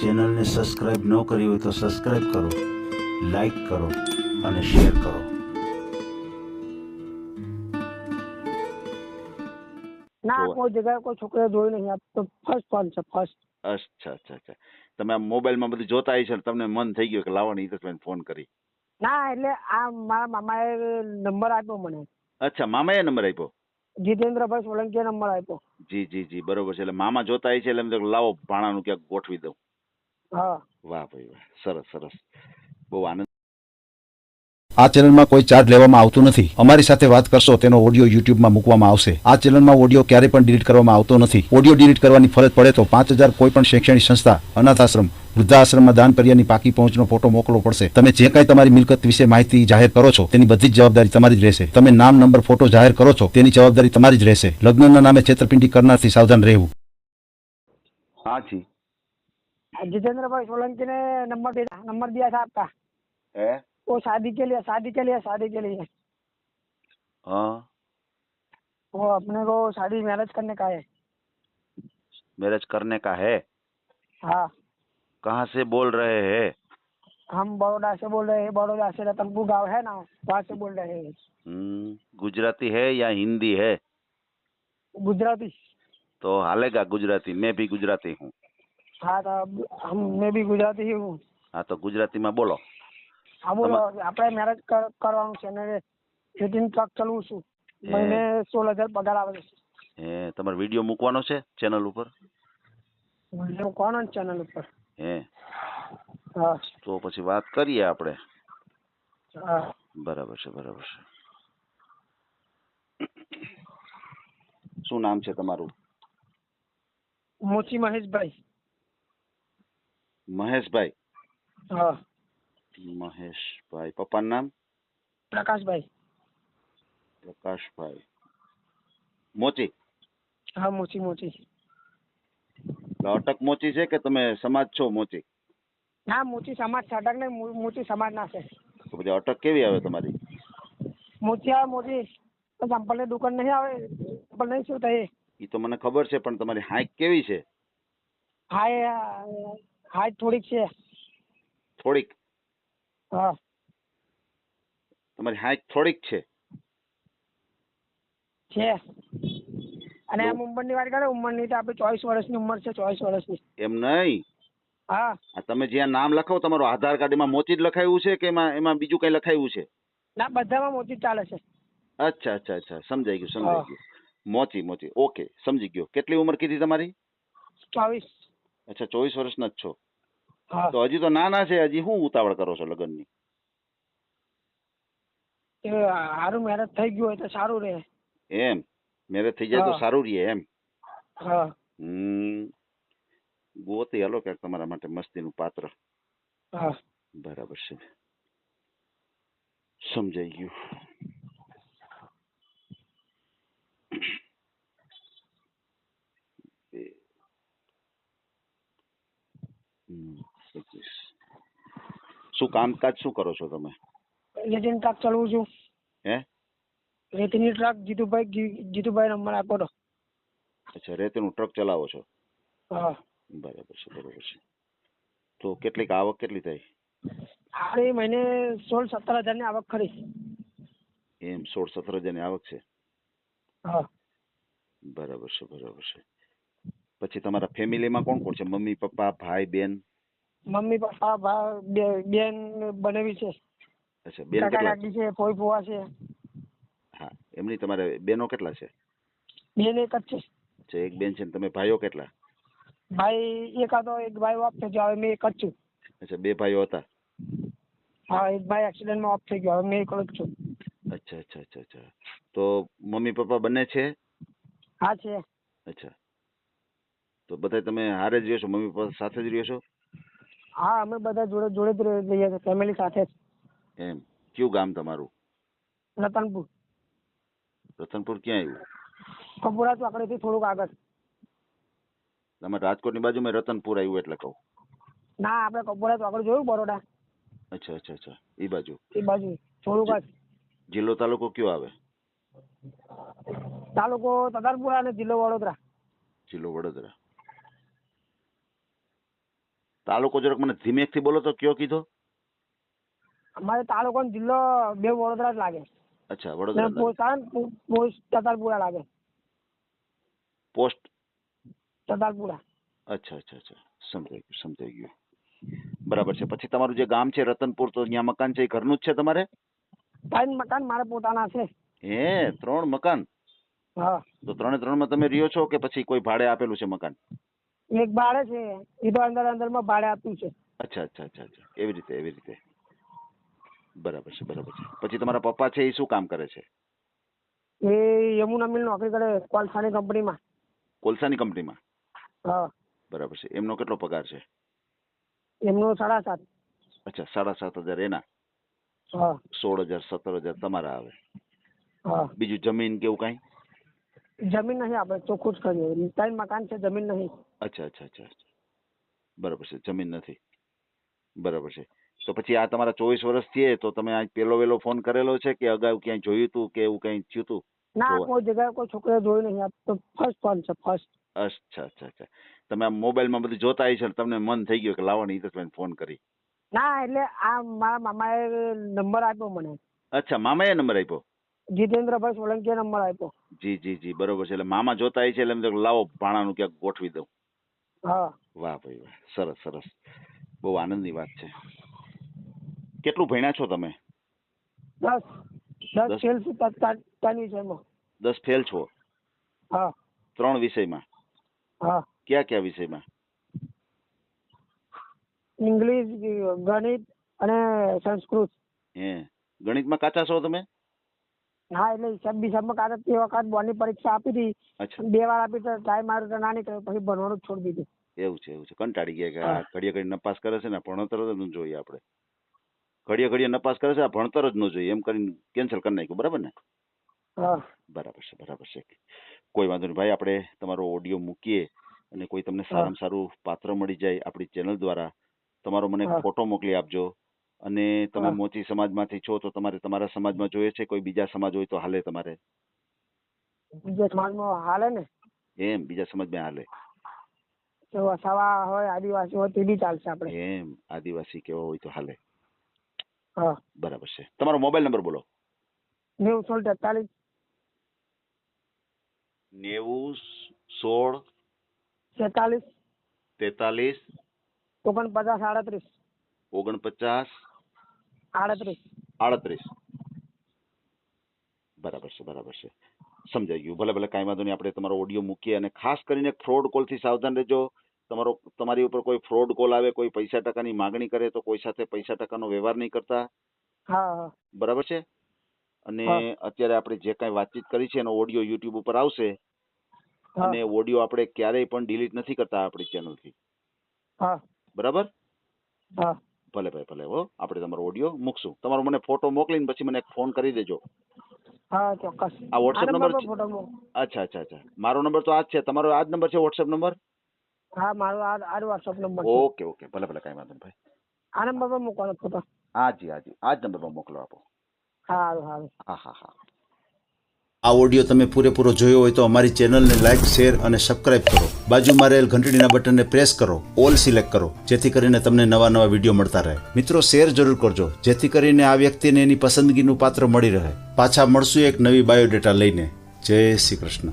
ચેનલને સબસ્ક્રાઇબ ન કરી હોય તો સબસ્ક્રાઇબ કરો, લાઈક કરો અને શેર કરો. ના કોઈ જગ્યાએ કોઈ છોકરીઓ જોઈ નહીં. આ તો ફર્સ્ટ કોલ છે, ફર્સ્ટ. અચ્છા અચ્છા અચ્છા. તમે આ મોબાઈલમાં બધું જોતા આવી છે, તમને મન થઈ ગયું કે લાવવાની હિતેશભાઈને ફોન કરી. ના એટલે આ મારા મામાએ નંબર આપ્યો મને. અચ્છા, મામાએ નંબર આપ્યો? જીતેન્દ્રભાઈ સોલંકીએ નંબર આપ્યો. જી જી જી, બરોબર છે. એટલે મામા જોતા આવી છે એટલે એમ તો લાવો ભાણાનું ક્યાંક ગોઠવી દઉં. હા. વાહ ભાઈ વાહ, સરસ સરસ, બહુ આનંદ. આ ચેનલમાં કોઈ ચાર્જ લેવામાં આવતો નથી. અમારી સાથે વાત કરશો તેનો ઓડિયો યુટ્યુબમાં મૂકવામાં આવશે. આ ચેનલમાં ઓડિયો ક્યારેય પણ ડિલીટ કરવામાં આવતો નથી. ઓડિયો ડિલીટ કરવાની ફરજ પડે તો 5000 કોઈ પણ શૈક્ષણિક સંસ્થા, અનાથ આશ્રમ, વૃદ્ધાશ્રમમાં દાન કર્યાની પાકી પહોંચનો ફોટો મોકલવો પડશે. તમે જે કાંઈ તમારી મિલકત વિશે માહિતી જાહેર કરો છો તેની બધી જ જવાબદારી તમારી જ રહેશે. તમે નામ, નંબર, ફોટો જાહેર કરો છો તેની જવાબદારી તમારી જ રહેશે. લગ્નના નામે છેતરપિંડી કરનારથી સાવધાન રહેવું. हाँ जी. जितेंद्र भाई सोलंकी ने नंबर दिया था आपका. है? वो शादी के लिए. हाँ. वो अपने को शादी मैरिज करने का है. मैरिज करने का है? हाँ. कहाँ से बोल रहे हैं? हम बड़ौदा से बोल रहे हैं. बड़ौदा से रतनपुर गांव है ना, वहाँ से बोल रहे हैं. गुजराती है या हिंदी है? गुजराती. तो हालेगा गुजराती, मैं भी गुजराती हूँ. हाँ तो मैं भी गुजराती ही हूँ. हाँ तो गुजराती में बोलो. હા બોલો. આપણે મેરેજ કરવાનું છે ને 18 ટ્રક ચલાવું છું. મહિને 16,000 પગાર આવે છે. તમારો વિડીયો મૂકવાનો છે ચેનલ ઉપર? વિડીયો કોણ ચેનલ ઉપર? હા. તો પછી વાત કરીએ આપણે. હા. બરાબર છે, બરાબર છે. શું નામ છે તમારું? મોચી મહેશભાઈ. મહેશભાઈ? હા. મહેશભાઈ. પપ્પાનું નામ? પ્રકાશભાઈ. પ્રકાશભાઈ. મોચી? હા, મોચી. અટક મોચી છે કે તમે સમાજ છો મોચી? ના, મોચી સમાજ છે. અટક નહીં, મોચી સમાજ ના છે. તો પછી અટક કેવી આવે તમારી? મોચી આવે, મોચી ચંપલ ની દુકાન નહીં આવે, ચંપલ નહીં શું થાય? એ તો મને ખબર છે, પણ તમારી હાઈટ કેવી છે? હાઈટ થોડીક છે. થોડીક? હા. તમારી હાઈટ થોડીક છે? છે. અને આ ઉંમરની વાત કરે, ઉંમરની તો આપણે 24 વર્ષની ઉંમર છે. 24 વર્ષની. એમ નહીં. હા. તમે જ્યાં નામ લખાવો તમારું આધાર કાર્ડ એમાં મોચી જ લખાયું છે કે એમાં બીજું કઈ લખાયું છે? ના, બધામાં મોચી ચાલે છે. અચ્છા અચ્છા અચ્છા, સમજાઈ ગયું. મોચી. ઓકે, સમજી ગયો. કેટલી ઉંમર કીધી તમારી? 24. અચ્છા, 24 વર્ષના જ છો. હા. તો હજી તો નાના છે, હજી શું ઉતાવળ કરો છો લગ્નની? સારું મેરેજ થઈ ગયું હોય તો સારું રહે. એમ? મેરેજ થઈ જાય તો સારું રહે એમ? હા. ગોતી હાલો ક્યાંક તમારા માટે મસ્તીનું પાત્ર. હા. બરાબર છે, સમજાઈ ગયું. શું કામકાજ શું કરો છો તમે? રેતીની ટ્રક ચલાવું છું. હે? રેતીની ટ્રક જીતુભાઈ નંબર આપો તો. અચ્છા, રેતીનું ટ્રક ચલાવો છો? હા. બરાબર છે. તો કેટલીક આવક કેટલી થાય? આ મહિને 16-17 હજાર ની આવક ખરી. એમ? 16-17 હજારની આવક છે? હા. બરાબર છે. પછી તમારા ફેમિલીમાં કોણ કોણ છે? મમ્મી, પપ્પા, ભાઈ, બેન? મમ્મી, પપ્પા, બેન બનેવી છે. અચ્છા, બેન કાકા કેટલા? કાકી છે, ફોઈ ફુવા છે. હા, એમની તમારે બેનો કેટલા છે? બેન એક જ છે. અચ્છા, એક બેન છે. ને તમે ભાઈઓ કેટલા? ભાઈ એક હતો, એક ભાઈ ઓફ થઈ ગયો. હવે મેં એક જ છું. અચ્છા, બે ભાઈઓ હતા? હા, એક ભાઈ એક્સિડન્ટમાં ઓફ થઈ ગયો. હવે મેં એકલો જ છું. અચ્છા. તો મમ્મી પપ્પા બંને છે? હા, છે. અચ્છા, તો બધા તમે હારે જ રહ્યો છો? મમ્મી પપ્પા સાથે જ રહ્યો છો? હા, અમે બધા જોડે જ રહીએ છીએ, ફેમિલી સાથે જ. એમ? કયું ગામ તમારું? રતનપુર. રતનપુર ક્યાં આવ્યું? કપુરા ચોકડીથી થોડુંક આગળ. તમારે રાજકોટની બાજુમાં રતનપુર આવ્યું એટલે કહું. ના, આપણે કપુરા ચોકડી જોયું બરોડા? અચ્છા, એ બાજુ થોડુંક જ. જિલ્લો તાલુકો કયો આવે? તાલુકો તતારપુરા અને જિલ્લો વડોદરા. જિલ્લો વડોદરા. તાલુકો જરાક મને ધીમેકથી બોલો તો કયો કીધો? અમારે તાલુકો ને જિલ્લો બે વડોદરા જ લાગે. અચ્છા, અને વડોદરા. પોસ્ટ આવે ને, પોસ્ટ તતાલપુરા લાગે. પોસ્ટ. તતાલપુરા. અચ્છા અચ્છા અચ્છા, સમજાઈ ગયું. બરાબર છે. પછી તમારું જે ગામ છે રતનપુર, તો ત્યાં મકાન છે એ ઘરનું જ છે તમારે? 3 મકાન મારા પોતાના છે. હે, 3 મકાન? હા. તો 3 માં તમે રહ્યો છો કે પછી કોઈ ભાડે આપેલું છે મકાન? એક ભાડે છે, એ તો અંદર માં ભાડે આપ્યું છે. અચ્છા અચ્છા અચ્છા અચ્છા, એવી રીતે. બરાબર છે. પછી તમારા પપ્પા છે એ શું કામ કરે છે? એ યમુના મિલ નોકરી કરે કોલસાની કંપનીમાં. કોલસાની કંપનીમાં? હા. બરાબર છે. એમનો કેટલો પગાર છે? એમનો 7.5. અચ્છા, 7,500 એના? હા. 16,000 17,000 તમારા આવે? હા. બીજું જમીન કેવું કઈ? જમીન નહીં, આપણે ચોખ્ખું જ કરીએ. 3 મકાન છે, જમીન નહીં. અચ્છા. બરાબર છે, જમીન નથી. બરાબર છે. તો પછી આ તમારા 24 વર્ષ થયે તો તમે આ પેલો વેલો ફોન કરેલો છે કે અગાઉ ક્યાંય જોયું હતું કે એવું કઈ થયું હતું? ના, કોઈ જગ્યાએ કોઈ છોકરીએ જોયું નહીં. આ તો ફર્સ્ટ ફોન છે, ફર્સ્ટ. અચ્છા. તમે આ મોબાઈલમાં બધું જોતા હશો, તમને મન થઈ ગયું કે લાવવાની હિતેશભાઈને ફોન કરી? ના, એટલે આ મારા મામાએ નંબર આપ્યો મને. અચ્છા, મામાએ નંબર આપ્યો? જીતેન્દ્રભાઈ સોલંકીએ નંબર આપ્યો. જી, બરોબર છે. એટલે મામા જોતા હશે એટલે એમ તો લાવો ભાણાનું ક્યાંક ગોઠવી દઉં. હા. વાહ ભાઈ વાહ, સરસ. બહુ આનંદની વાત છે. કેટલું ભણ્યા છો તમે? 10 ફેલ છું 3 વિષયમાં. 10 ફેલ છો? હા. 3 વિષયમાં? હા. કયા વિષયમાં? ઇંગ્લિશ, ગણિત અને સંસ્કૃત. હે, ગણિતમાં કાચા છો તમે? હા, એટલે હિસાબમાં કાઢે. તે વખત બોર્ડની પરીક્ષા આપી હતી. અચ્છા. 2 વાર આપી તો ટાઈમ માર્યો તો ના નીકળ્યો, પછી ભણવાનું જ છોડી દીધું. એવું છે. કંટાળી ગયા કે આ ઘડીએ નપાસ કરે છે ને, ભણતર જ ન જોઈએ આપણે. ઘડીએ નપાસ કરે છે, આ ભણતર જ ન જોઈએ એમ કરીને કેન્સલ કરી નાખ્યું. બરાબર ને? હા. બરાબર છે. કોઈ વાંધો નહીં ભાઈ, આપણે તમારો ઓડિયો મૂકીએ અને કોઈ તમને સારામાં સારું પાત્ર મળી જાય આપણી ચેનલ દ્વારા, તમારો મને ફોટો મોકલી આપજો. અને તમે મોચી સમાજમાંથી છો તો તમારે તમારા સમાજમાં જોઈએ છે, કોઈ બીજા સમાજ હોય તો હાલે તમારે? બીજા સમાજમાં હાલે ને? એમ, બીજા સમાજમાં હાલે? વસાવા હોય, આદિવાસી હોય તે બી ચાલશે આપણે. એમ, આદિવાસી કેવા હોય તો હાલે? હા. બરાબર છે. તમારો મોબાઈલ નંબર બોલો. 90 16 43 43 49 49 38. 38. બરાબર છે. સમજાઈ ગયું. ભલે કાંઈ વાંધો નહીં. આપણે તમારો ઓડિયો મૂકીએ અને ખાસ કરીને ફ્રોડ કોલથી સાવધાન રહેજો. તમારી ઉપર કોઈ ફ્રોડ કોલ આવે, કોઈ પૈસા ટકાની માગણી કરે તો કોઈ સાથે પૈસા ટકાનો વ્યવહાર નહીં કરતા. હા. બરાબર છે. અને અત્યારે આપણે જે કાંઈ વાતચીત કરી છે એનો ઓડિયો યુટ્યુબ ઉપર આવશે. અને ઓડિયો આપણે ક્યારેય પણ ડિલીટ નથી કરતા આપણી ચેનલથી. હા. બરાબર? હા. ભલે હો. આપણે તમારો ઓડિયો મૂકશું. તમારો મને ફોટો મોકલીને પછી મને એક ફોન કરી દેજો. હા, ચોક્કસ. આ વોટ્સએપ નંબર? અચ્છા. મારો નંબર તો આ જ છે. તમારો આ જ નંબર છે વોટ્સએપ નંબર? હા, મારો આ વોટ્સએપ નંબર છે. ઓકે. ભલે કાંઈ વાંધો નહીં ભાઈ. આ નંબર પર મૂકવાનો ફોટો? હાજી. આ જ નંબર પર મોકલો આપો. હા. આ ઓડિયો તમે પૂરેપૂરો જોયો હોય તો અમારી ચેનલને લાઇક, શેર અને સબસ્ક્રાઇબ કરો. બાજુમાં રહેલ ઘંટડીના બટનને પ્રેસ કરો, ઓલ સિલેક્ટ કરો, જેથી કરીને તમને નવા વિડીયો મળતા રહે. મિત્રો, શેર જરૂર કરજો, જેથી કરીને આ વ્યક્તિને એની પસંદગીનું પાત્ર મળી રહે. પાછા મળશું એક નવી બાયોડેટા લઈને. જય શ્રી કૃષ્ણ.